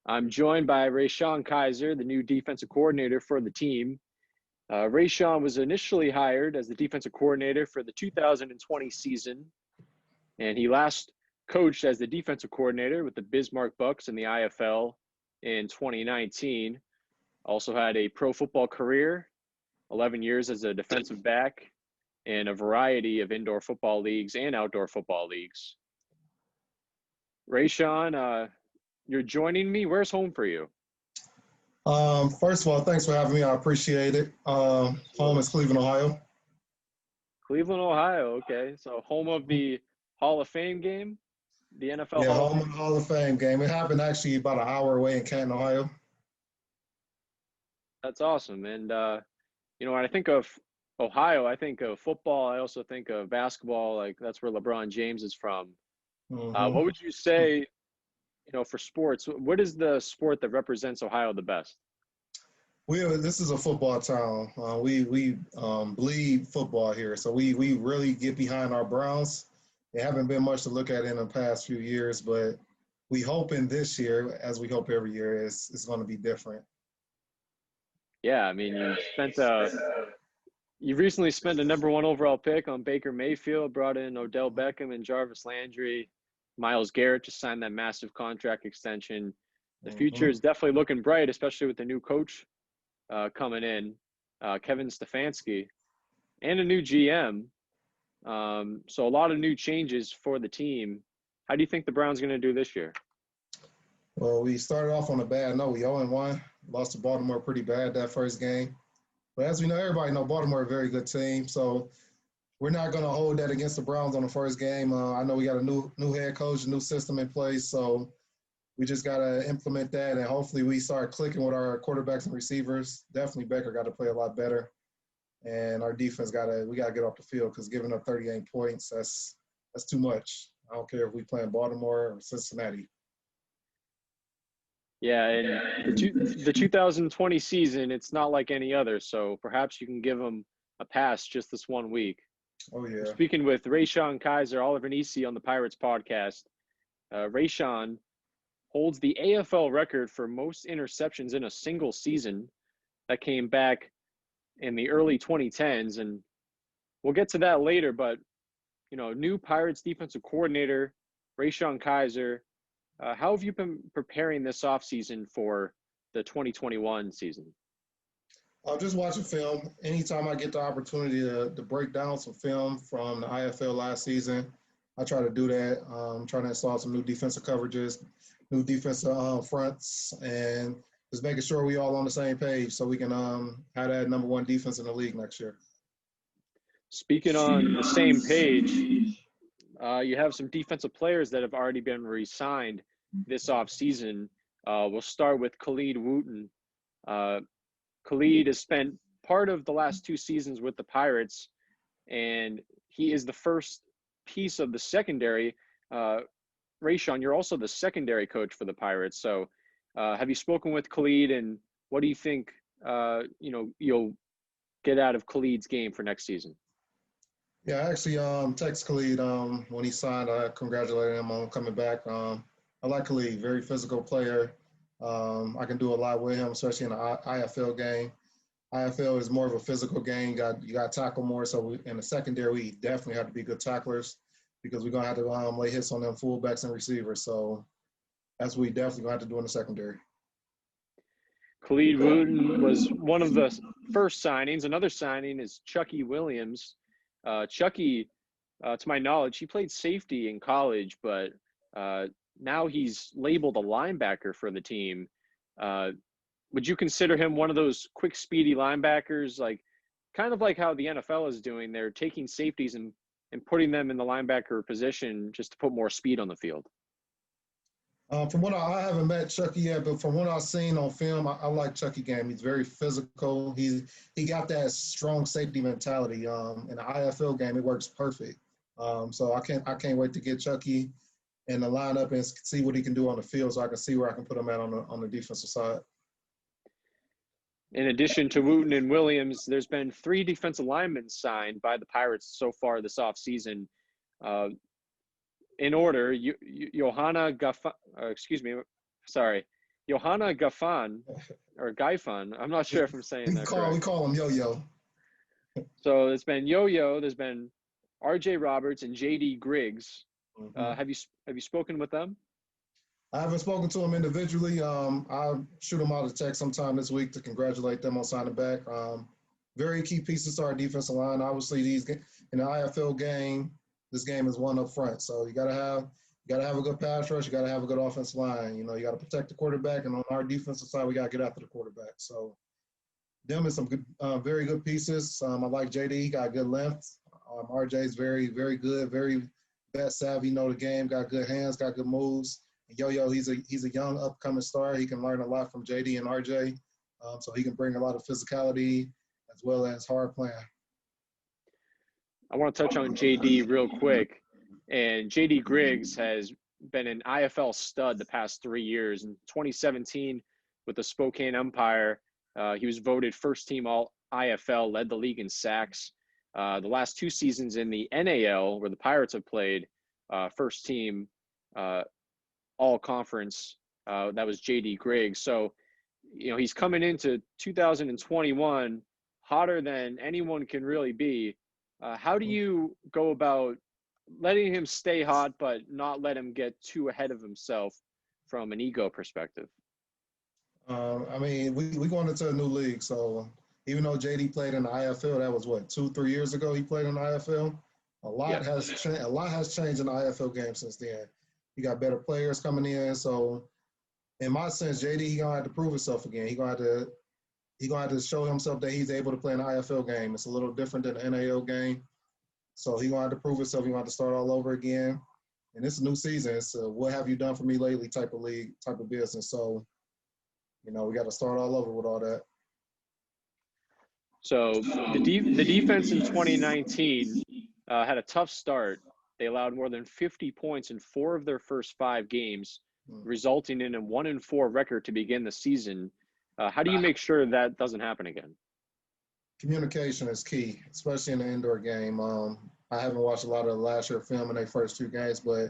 I'm joined by Rayshaun Kizer, the new defensive coordinator for the team. Rayshaun was initially hired as the defensive coordinator for the 2020 season, and he last coached as the defensive coordinator with the Bismarck Bucks in the IFL in 2019. Also had a pro football career, 11 years as a defensive back in a variety of indoor football leagues and outdoor football leagues. Rayshaun, you're joining me. Where's home for you? First of all, thanks for having me. I appreciate it. Home is Cleveland, Ohio. Cleveland, Ohio. Okay. So home of the Hall of Fame game, the NFL Yeah, Hall of home Fame. of the Hall of Fame game. It happened actually about an hour away in Canton, Ohio. That's awesome. And, when I think of Ohio, I think of football. I also think of basketball. Like that's where LeBron James is from. Mm-hmm. What would you say, for sports, what is the sport that represents Ohio the best? This is a football town. We bleed football here, so we really get behind our Browns. There haven't been much to look at in the past few years, but we hope in this year, as we hope every year, it's going to be different. Yeah, I mean, you recently spent a number 1 overall pick on Baker Mayfield, brought in Odell Beckham and Jarvis Landry. Myles Garrett just signed that massive contract extension. The future is definitely looking bright, especially with the new coach coming in, Kevin Stefanski, and a new GM. So a lot of new changes for the team. How do you think the Browns are going to do this year? Well, we started off on a bad note. We 0-1, lost to Baltimore pretty bad that first game. But as we know, everybody know Baltimore is a very good team. So we're not going to hold that against the Browns on the first game. I know we got a new head coach, a new system in place. So we just got to implement that, and hopefully we start clicking with our quarterbacks and receivers. Definitely Baker got to play a lot better, and our defense we got to get off the field because giving up 38 points, that's too much. I don't care if we play in Baltimore or Cincinnati. Yeah, and the 2020 season, it's not like any other, so perhaps you can give them a pass just this 1 week. Oh, yeah. Speaking with Rayshaun Kizer, Oliver Nissi on the Pirates podcast, Rayshaun holds the AFL record for most interceptions in a single season. That came back in the early 2010s, and we'll get to that later, but, new Pirates defensive coordinator, Rayshaun Kizer, how have you been preparing this offseason for the 2021 season? I'm just watching film. Anytime I get the opportunity to break down some film from the IFL last season, I try to do that. I'm trying to install some new defensive coverages, new defensive fronts, and just making sure we all on the same page so we can have that number 1 defense in the league next year. Speaking on the same page, you have some defensive players that have already been re-signed this offseason. We'll start with Colleen Wooten. Khalid has spent part of the last 2 seasons with the Pirates, and he is the first piece of the secondary. Rayshaun, you're also the secondary coach for the Pirates. So have you spoken with Khalid, and what do you think, you'll get out of Khalid's game for next season? Yeah, I actually text Khalid when he signed. I congratulated him on coming back. I like Khalid, very physical player. I can do a lot with him, especially in the IFL game. IFL is more of a physical game. You got to tackle more. So in the secondary, we definitely have to be good tacklers because we're going to have to lay hits on them fullbacks and receivers. So that's what we definitely going to have to do in the secondary. Colleen Wooten was one of the first signings. Another signing is Chuckie Williams. Chuckie, to my knowledge, he played safety in college, but now he's labeled a linebacker for the team. Would you consider him one of those quick, speedy linebackers, kind of like how the NFL is doing? They're taking safeties and putting them in the linebacker position just to put more speed on the field? From what I haven't met Chuckie yet, but from what I've seen on film, I like Chuckie game. He's very physical. He got that strong safety mentality. In the IFL game, it works perfect. So I can't wait to get Chuckie in the lineup and see what he can do on the field, so I can see where I can put him at on the defensive side. In addition to Wooten and Williams, there's been 3 defensive linemen signed by the Pirates so far this offseason. In order, Johanna Gaffan, or Gaifan. I'm not sure if I'm saying that correct. We call him Yo-Yo. So it's been Yo-Yo. There's been R.J. Roberts and J.D. Griggs. Mm-hmm. Have you spoken with them? I haven't spoken to them individually. I'll shoot them out a text sometime this week to congratulate them on signing back. Very key pieces to our defensive line. Obviously, in the IFL game, this game is won up front. So you gotta have a good pass rush. You gotta have a good offensive line. You gotta protect the quarterback, and on our defensive side, we gotta get after the quarterback. So them is some good, very good pieces. I like JD. He got good length. RJ is very, very good, very bat savvy. Know the game. Got good hands. Got good moves. And Yo-Yo, he's a young upcoming star. He can learn a lot from JD and RJ. So he can bring a lot of physicality as well as hard playing. I want to touch on JD real quick. And JD Griggs has been an IFL stud the past 3 years. In 2017, with the Spokane Empire, he was voted first team all IFL, led the league in sacks. The last 2 seasons in the NAL, where the Pirates have played, first team all conference, that was JD Griggs. So, he's coming into 2021 hotter than anyone can really be. How do you go about letting him stay hot, but not let him get too ahead of himself from an ego perspective? We going into a new league, so even though JD played in the IFL, that was 2-3 years ago he played in the IFL. A lot has changed in the IFL game since then. You got better players coming in, so in my sense, JD he gonna have to prove himself again. He gonna have to show himself that he's able to play an IFL game. It's a little different than the NAL game. So he's going to have to prove himself. He's going to have to start all over again. And it's a new season. It's a what have you done for me lately type of league, type of business. So, we got to start all over with all that. So the defense in 2019 had a tough start. They allowed more than 50 points in 4 of their first 5 games, resulting in a 1-4 record to begin the season. How do you make sure that doesn't happen again? Communication is key, especially in the indoor game. I haven't watched a lot of the last year film in their first 2 games, but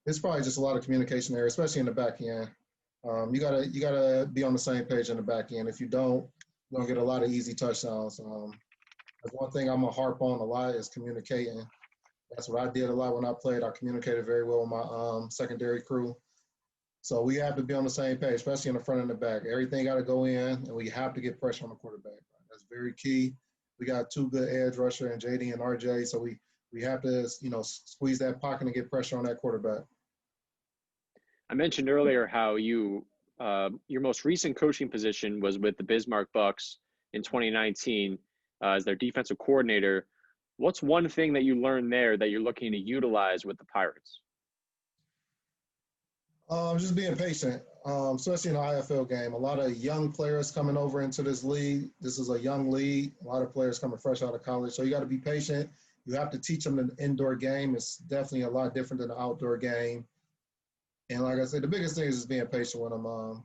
it's probably just a lot of communication there, especially in the back end. You gotta be on the same page in the back end. If you don't, you're gonna get a lot of easy touchdowns. That's one thing I'm gonna harp on a lot is communicating. That's what I did a lot when I played. I communicated very well with my secondary crew. So we have to be on the same page, especially in the front and the back. Everything got to go in, and we have to get pressure on the quarterback. That's very key. We got 2 good edge rusher in JD and RJ, so we have to, squeeze that pocket and get pressure on that quarterback. I mentioned earlier how your most recent coaching position was with the Bismarck Bucks in 2019 as their defensive coordinator. What's one thing that you learned there that you're looking to utilize with the Pirates? Just being patient, especially in the IFL game. A lot of young players coming over into this league. This is a young league. A lot of players coming fresh out of college. So you got to be patient. You have to teach them the indoor game. It's definitely a lot different than the outdoor game. And like I said, the biggest thing is just being patient with them.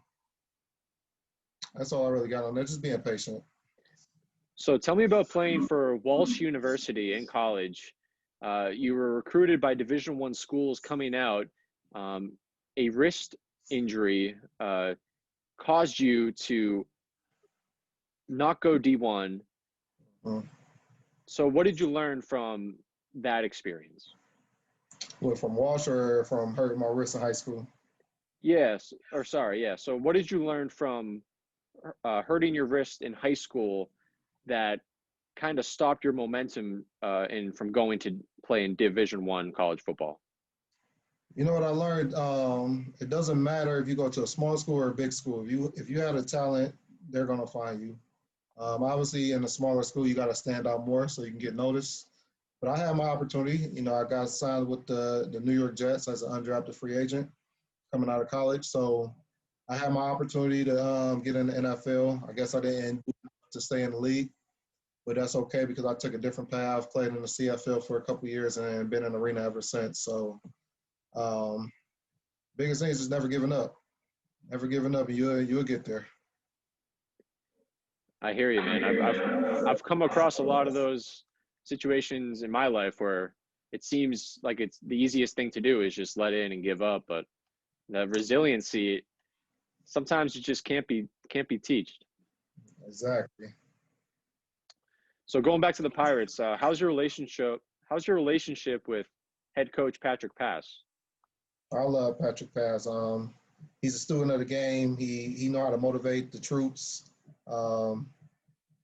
That's all I really got on there, just being patient. So tell me about playing for Walsh University in college. You were recruited by Division I schools coming out. A wrist injury caused you to not go D1. So what did you learn from that experience? What, from Walsh or from hurting my wrist in high school? Yes. So what did you learn from hurting your wrist in high school that kind of stopped your momentum from going to play in Division I college football? You know what I learned? It doesn't matter if you go to a small school or a big school. If you have a talent, they're gonna find you. Obviously, in a smaller school, you got to stand out more so you can get noticed. But I had my opportunity. I got signed with the New York Jets as an undrafted free agent coming out of college. So I had my opportunity to get in the NFL. I guess I didn't to stay in the league, but that's okay because I took a different path, played in the CFL for a couple of years, and been in the arena ever since. So biggest thing is just never giving up. Never giving up, and you'll get there. I hear you, man. I've come across a lot of those situations in my life where it seems like it's the easiest thing to do is just let in and give up. But the resiliency, sometimes it just can't be teached. Exactly. So going back to the Pirates, how's your relationship with head coach Patrick Pass? I love Patrick Pass. He's a student of the game. He know how to motivate the troops.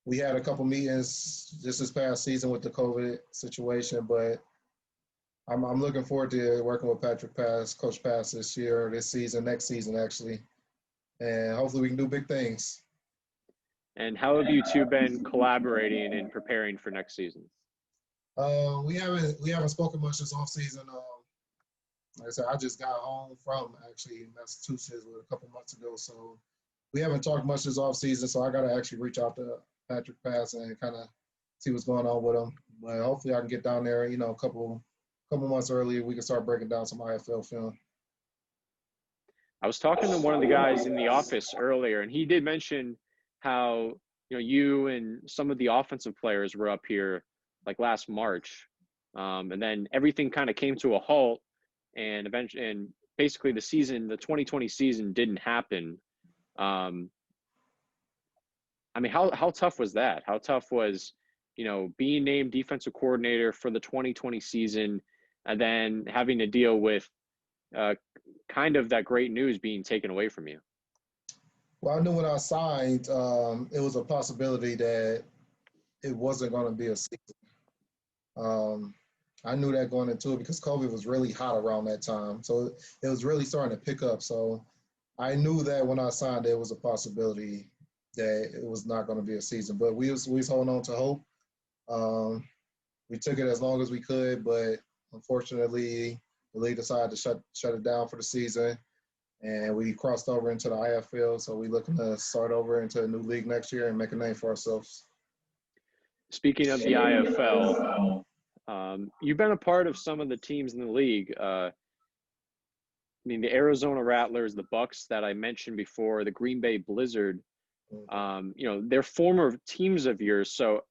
We had a couple meetings just this past season with the COVID situation, but I'm looking forward to working with Patrick Pass, Coach Pass this season, next season actually, and hopefully we can do big things. And how have you two been collaborating and preparing for next season? We haven't spoken much this offseason. Like I said, I just got home from actually Massachusetts a couple months ago, so we haven't talked much this offseason. So I got to actually reach out to Patrick Pass and kind of see what's going on with him. But hopefully I can get down there, a couple months earlier. We can start breaking down some IFL film. I was talking to one of the guys in the office earlier, and he did mention how you and some of the offensive players were up here like last March, and then everything kind of came to a halt, and basically the 2020 season didn't happen. I mean, how tough was that? How tough was being named defensive coordinator for the 2020 season, and then having to deal with kind of that great news being taken away from you? Well, I knew when I signed, it was a possibility that it wasn't going to be a season. I knew that going into it because COVID was really hot around that time. So it was really starting to pick up. So I knew that when I signed, there was a possibility that it was not going to be a season. But we was holding on to hope. We took it as long as we could, but unfortunately, the league decided to shut it down for the season. And we crossed over into the IFL, so we're looking to start over into a new league next year and make a name for ourselves. Speaking of the IFL, you've been a part of some of the teams in the league. I mean, the Arizona Rattlers, the Bucks that I mentioned before, the Green Bay Blizzard. They're former teams of yours. So,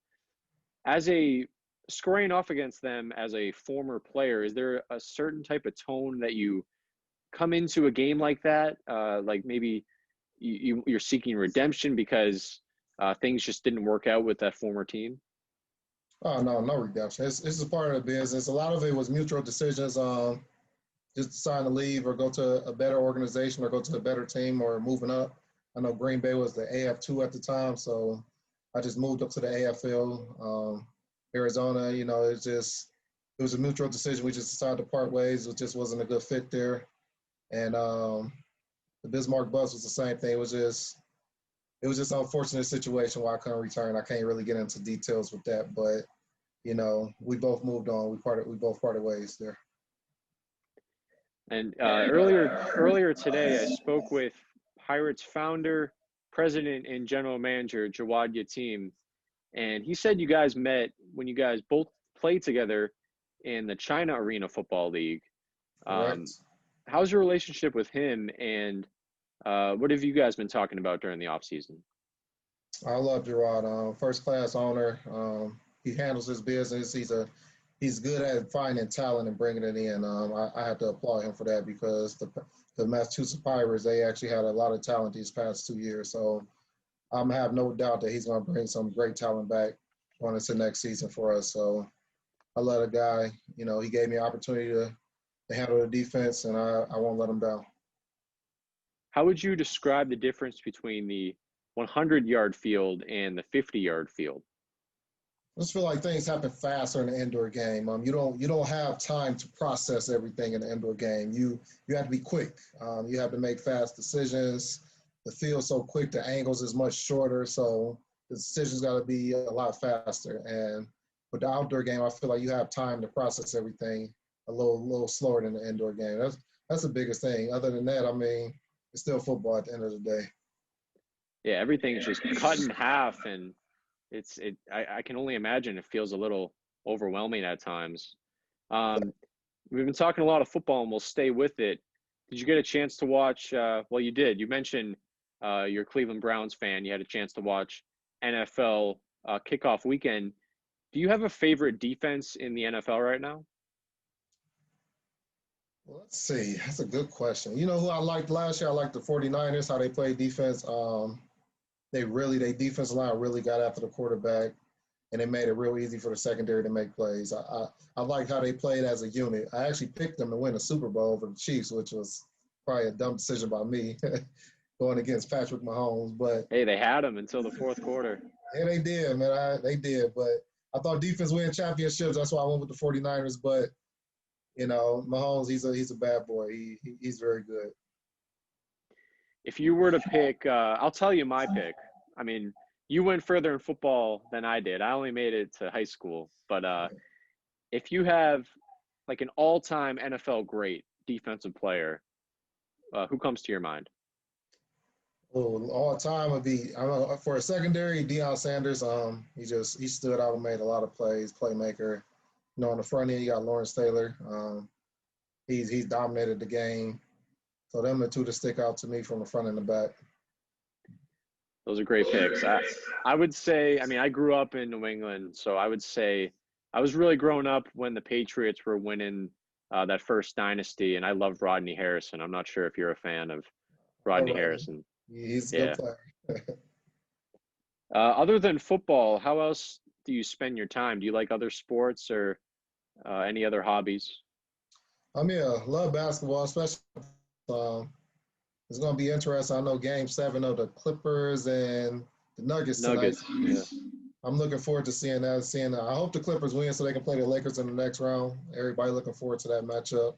scoring off against them as a former player, is there a certain type of tone that you come into a game like that? Like maybe you're seeking redemption because things just didn't work out with that former team? Oh, no redemption. It's a part of the business. A lot of it was mutual decisions. Just deciding to leave or go to a better organization or go to a better team or moving up. I know Green Bay was the AF2 at the time, so I just moved up to the AFL. Arizona, it was a mutual decision. We just decided to part ways. It just wasn't a good fit there. And the Bismarck bus was the same thing. It was just an unfortunate situation why I couldn't return. I can't really get into details with that, but we both moved on. We both parted ways there. And earlier today, I spoke with Pirates founder, president, and general manager Jawad Yatim, and he said you guys met when you guys both played together in the China Arena Football League. How's your relationship with him, and what have you guys been talking about during the offseason? I love Jawad. First class owner. He handles his business. He's good at finding talent and bringing it in. I have to applaud him for that because the Massachusetts Pirates, they actually had a lot of talent these past 2 years. So I have no doubt that he's going to bring some great talent back going into next season for us. So I love the guy. He gave me an opportunity to handle the defense, and I won't let him down. How would you describe the difference between the 100-yard field and the 50-yard field? I just feel like things happen faster in the indoor game. You don't have time to process everything in the indoor game. You have to be quick. You have to make fast decisions. The field's so quick, the angles is much shorter, so the decisions got to be a lot faster. And with the outdoor game, I feel like you have time to process everything a little slower than the indoor game. That's the biggest thing. Other than that, I mean, it's still football at the end of the day. Yeah, everything's just cut in half, and I can only imagine it feels a little overwhelming at times. We've been talking a lot of football, and we'll stay with it. Did you get a chance to watch? Well, you did. You mentioned you're a Cleveland Browns fan. You had a chance to watch NFL kickoff weekend. Do you have a favorite defense in the NFL right now? Let's see. That's a good question. You know who I liked last year? I liked the 49ers, how they played defense. Their defense line really got after the quarterback, and it made it real easy for the secondary to make plays. I like how they played as a unit. I actually picked them to win the Super Bowl over the Chiefs, which was probably a dumb decision by me going against Patrick Mahomes. But Hey, they had him until the fourth quarter. yeah, they did, man. They did. But I thought defense win championships. That's why I went with the 49ers. But, Mahomes, he's a bad boy. He's very good. If you were to pick, I'll tell you my pick. I mean, you went further in football than I did. I only made it to high school. But if you have like an all-time NFL great defensive player, who comes to your mind? Well, all time would be for a secondary, Dion Sanders. He stood out and made a lot of plays, playmaker. On the front end, you got Lawrence Taylor. He's dominated the game. So them are two to stick out to me from the front and the back. Those are great picks. I would say, I mean, I grew up in New England, so I would say I was really growing up when the Patriots were winning that first dynasty, and I loved Rodney Harrison. I'm not sure if you're a fan of Rodney Harrison. He's a good player. Other than football, how else do you spend your time? Do you like other sports or any other hobbies? I love basketball, especially. It's going to be interesting. I know Game 7 of the Clippers and the Nuggets tonight. Yeah. I'm looking forward to seeing that. I hope the Clippers win so they can play the Lakers in the next round. Everybody looking forward to that matchup.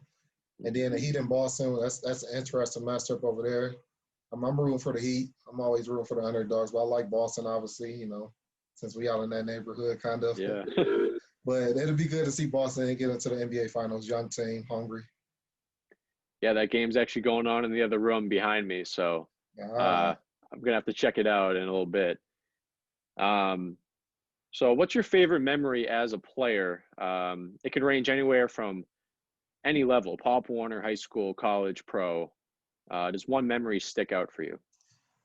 And then the Heat in Boston, that's an interesting matchup over there. I'm rooting for the Heat. I'm always rooting for the underdogs, but I like Boston, obviously, since we out in that neighborhood, kind of. Yeah. But it'll be good to see Boston get into the NBA Finals. Young team, hungry. Yeah, that game's actually going on in the other room behind me, so I'm gonna have to check it out in a little bit. So what's your favorite memory as a player? It could range anywhere from any level: Pop Warner, high school, college, pro. Does one memory stick out for you?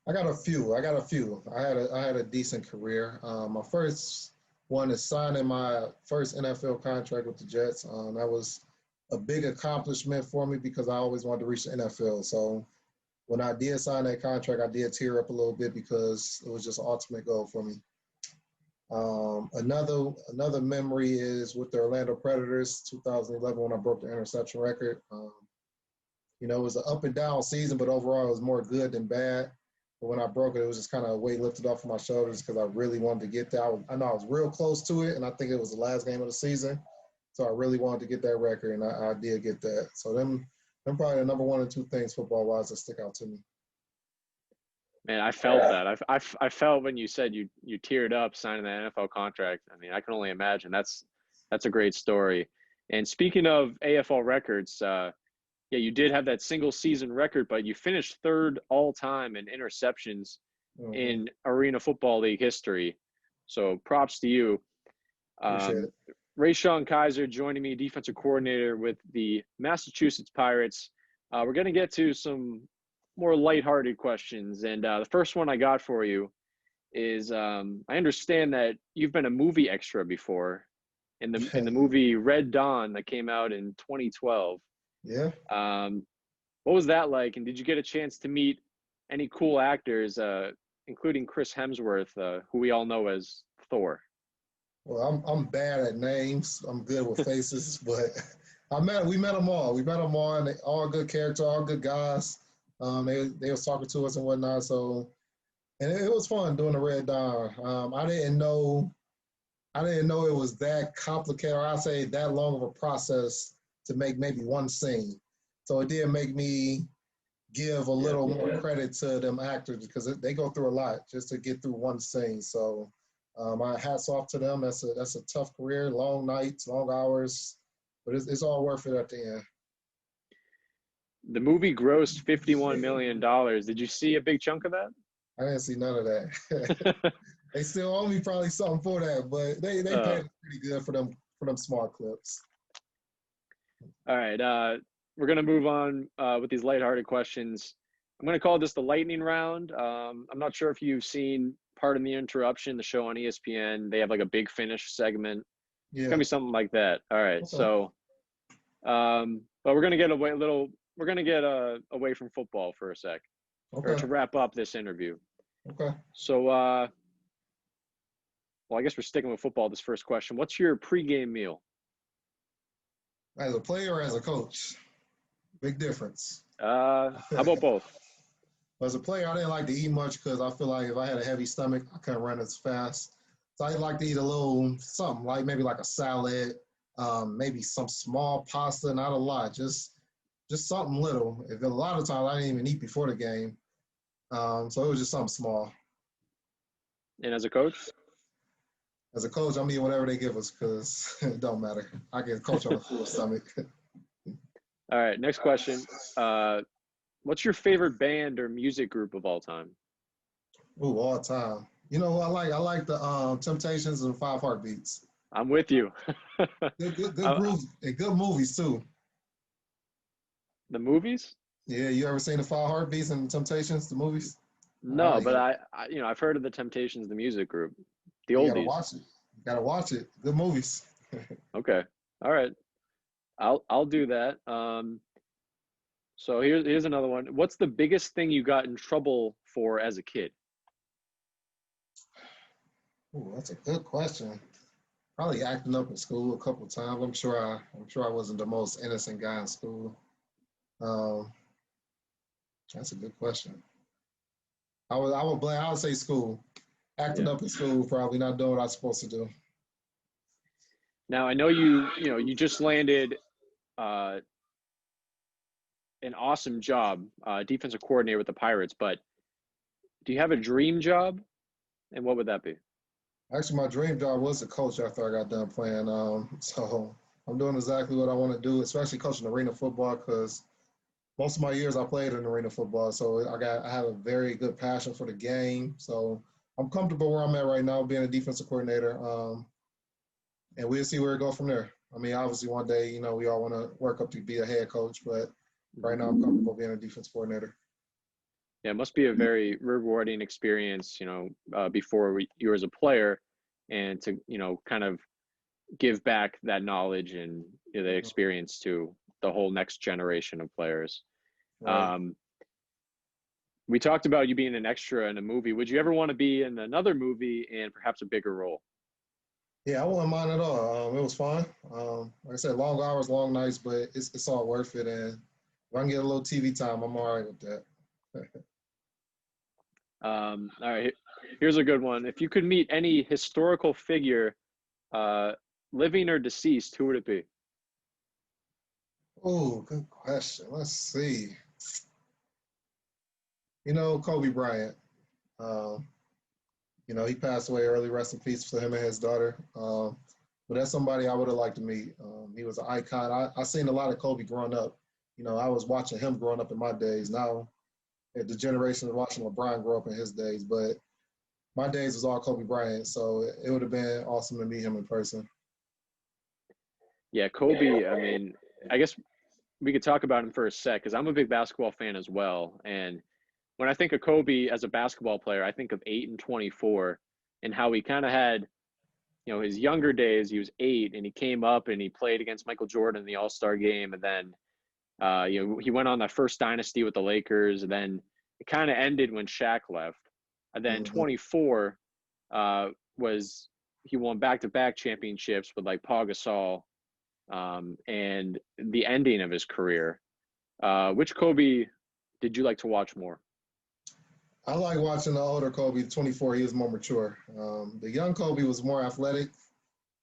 I got a few. I had a decent career. My first one is signing my first NFL contract with the Jets. That was a big accomplishment for me because I always wanted to reach the NFL. So when I did sign that contract, I did tear up a little bit because it was just an ultimate goal for me. Another memory is with the Orlando Predators, 2011, when I broke the interception record. It was an up and down season, but overall it was more good than bad. But when I broke it, it was just kind of a weight lifted off of my shoulders because I really wanted to get there. I know I was real close to it, and I think it was the last game of the season. So I really wanted to get that record, and I did get that. So them probably the number one and two things football-wise that stick out to me. Man, I felt that. I felt when you said you teared up signing that NFL contract. I mean, I can only imagine. That's a great story. And speaking of AFL records, yeah, you did have that single season record, but you finished third all time in interceptions in Arena Football League history. So props to you. Appreciate it. Rayshaun Kizer joining me, defensive coordinator with the Massachusetts Pirates. We're going to get to some more lighthearted questions. And the first one I got for you is I understand that you've been a movie extra before in the movie Red Dawn that came out in 2012. Yeah. What was that like? And did you get a chance to meet any cool actors, including Chris Hemsworth, who we all know as Thor? Well, I'm bad at names. I'm good with faces, but we met them all. We met them all, and they all good characters, all good guys. They was talking to us and whatnot. So, and it was fun doing the Red Dawn. I didn't know it was that complicated, or I say that long of a process to make maybe one scene. So it did make me give a little more credit to them actors because they go through a lot just to get through one scene. So my hats off to them. That's a tough career, long nights, long hours, but it's all worth it at the end. The movie grossed $51 million. Did you see a big chunk of that? I didn't see none of that. They still owe me probably something for that, but they paid pretty good for them small clips. All right. We're going to move on with these lighthearted questions. I'm going to call this the lightning round. I'm not sure if you've seen Pardon the Interruption, the show on ESPN. They have like a Big Finish segment. Yeah. It's going to be something like that. All right. Okay. So But we're gonna get away a little. We're gonna get away from football for a sec, or Okay. to wrap up this interview. Okay. So, well, I guess we're sticking with football. This first question: what's your pregame meal? As a player or as a coach? Big difference. How about both? As a player, I didn't like to eat much because I feel like if I had a heavy stomach, I couldn't run as fast. So I like to eat a little something, like maybe like a salad, maybe some small pasta, not a lot, just something little. If a lot of times I didn't even eat before the game, so it was just something small. And as a coach? As a coach, I'm eating whatever they give us because it don't matter. I can coach on a full stomach. All right, next question. What's your favorite band or music group of all time? Ooh, all time. You know, I like the Temptations and Five Heartbeats. I'm with you. Good grooves and good movies too. The movies? Yeah, you ever seen the Five Heartbeats and Temptations, the movies? No, but I've heard of the Temptations, the music group, the You oldies. gotta watch it. You gotta watch it. Good movies. Okay, all right. I'll do that. So here's another one. What's the biggest thing you got in trouble for as a kid? Ooh, that's a good question. Probably acting up in school a couple of times. I'm sure I wasn't the most innocent guy in school. Um, that's a good question. I would say school. Acting up in school, probably not doing what I was supposed to do. Now I know you just landed an awesome job, defensive coordinator with the Pirates, but do you have a dream job? And what would that be? Actually, my dream job was to coach after I got done playing. So I'm doing exactly what I want to do, especially coaching arena football because most of my years I played in arena football. So I have a very good passion for the game. So I'm comfortable where I'm at right now, being a defensive coordinator. And we'll see where it goes from there. I mean, obviously one day, we all want to work up to be a head coach, but right now I'm comfortable being a defense coordinator. Yeah, it must be a very rewarding experience, before you were as a player, and to, kind of give back that knowledge and the experience to the whole next generation of players. Right. We talked about you being an extra in a movie. Would you ever want to be in another movie and perhaps a bigger role? Yeah, I wouldn't mind at all. It was fun. Like I said, long hours, long nights, but it's all worth it. And if I can get a little TV time, I'm all right with that. All right, here's a good one. If you could meet any historical figure, living or deceased, who would it be? Oh, good question. Let's see. Kobe Bryant. He passed away early. Rest in peace for him and his daughter. But that's somebody I would have liked to meet. He was an icon. I seen a lot of Kobe growing up. I was watching him growing up in my days. Now, the generation is watching LeBron grow up in his days. But my days was all Kobe Bryant. So it would have been awesome to meet him in person. Yeah, Kobe, I mean, I guess we could talk about him for a sec because I'm a big basketball fan as well. And when I think of Kobe as a basketball player, I think of 8 and 24 and how he kind of had, his younger days. He was 8 and he came up and he played against Michael Jordan in the All-Star game. And then, he went on that first dynasty with the Lakers. And then it kind of ended when Shaq left. And then 24 he won back-to-back championships with like Paul Gasol, and the ending of his career. Which Kobe did you like to watch more? I like watching the older Kobe, 24. He was more mature. The young Kobe was more athletic,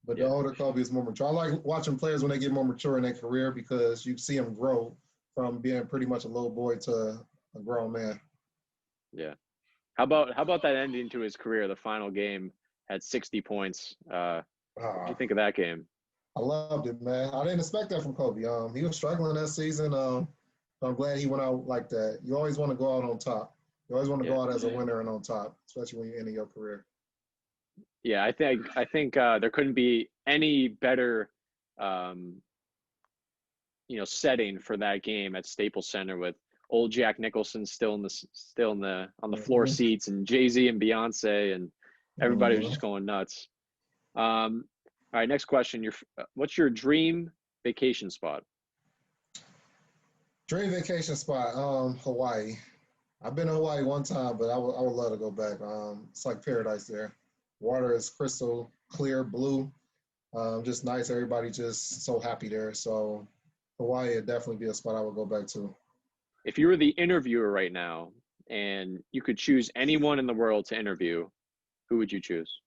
but the older Kobe is more mature. I like watching players when they get more mature in their career because you see them grow from being pretty much a little boy to a grown man. Yeah. How about that ending to his career? The final game had 60 points. What do you think of that game? I loved it, man. I didn't expect that from Kobe. He was struggling that season. I'm glad he went out like that. You always want to go out on top. You always want to go out as a winner and on top, especially when you're ending your career. Yeah, I think there couldn't be any better, setting for that game at Staples Center with old Jack Nicholson still on the floor seats, and Jay-Z and Beyonce, and everybody was just going nuts. All right, next question. What's your dream vacation spot? Dream vacation spot, Hawaii. I've been to Hawaii one time, but I would love to go back. It's like paradise there. Water is crystal clear, blue. Just nice. Everybody just so happy there. So Hawaii would definitely be a spot I would go back to. If you were the interviewer right now and you could choose anyone in the world to interview, who would you choose?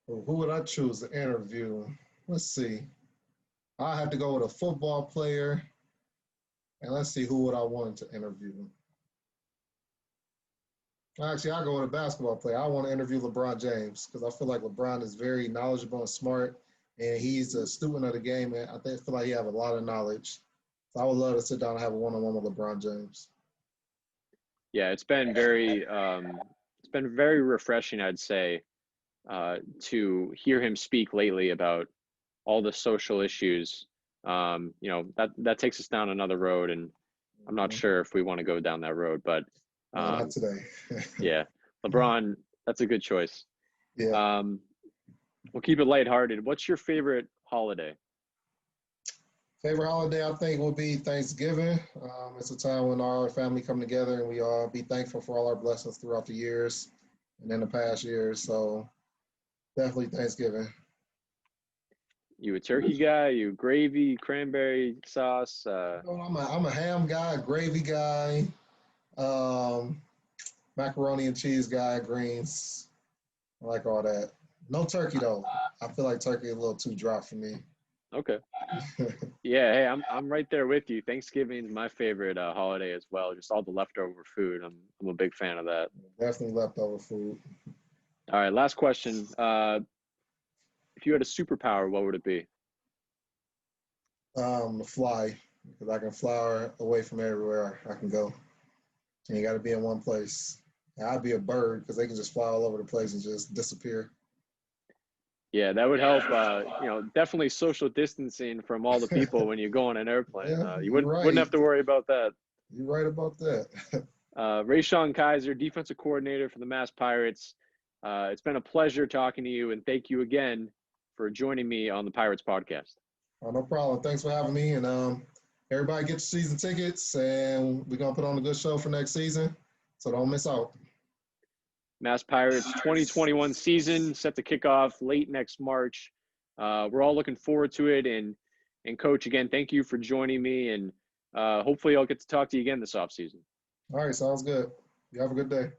Well, who would I choose to interview? Let's see. I have to go with a football player, and let's see who would I want to interview. Actually, I'll go with a basketball player. I want to interview LeBron James because I feel like LeBron is very knowledgeable and smart, and he's a student of the game, and I feel like he has a lot of knowledge. So I would love to sit down and have a one-on-one with LeBron James. Yeah, it's been very refreshing, I'd say, to hear him speak lately about all the social issues. That takes us down another road, and I'm not sure if we want to go down that road, but not today. yeah, LeBron, that's a good choice. Yeah. We'll keep it lighthearted. What's your favorite holiday? Favorite holiday, I think, will be Thanksgiving. It's a time when our family come together and we all be thankful for all our blessings throughout the years and in the past years. So definitely Thanksgiving. You a turkey guy? You gravy, cranberry sauce? I'm a ham guy, gravy guy, macaroni and cheese guy, greens. I like all that. No turkey though. I feel like turkey is a little too dry for me. Okay. Yeah, hey, I'm right there with you. Thanksgiving is my favorite holiday as well. Just all the leftover food. I'm a big fan of that. Definitely leftover food. All right, last question. If you had a superpower, what would it be? To fly, because I can fly away from everywhere I can go. And you got to be in one place. And I'd be a bird because they can just fly all over the place and just disappear. Yeah, that would help. Definitely social distancing from all the people when you go on an airplane. Yeah, You you're wouldn't have to worry about that. You're right about that. Rayshaun Kizer, defensive coordinator for the Mass Pirates. It's been a pleasure talking to you, and thank you again for joining me on the Pirates podcast. Oh, no problem. Thanks for having me. And everybody get your season tickets, and we're going to put on a good show for next season. So don't miss out. Mass Pirates 2021 season set to kick off late next March. We're all looking forward to it. And Coach, again, thank you for joining me. And hopefully I'll get to talk to you again this offseason. All right. Sounds good. You have a good day.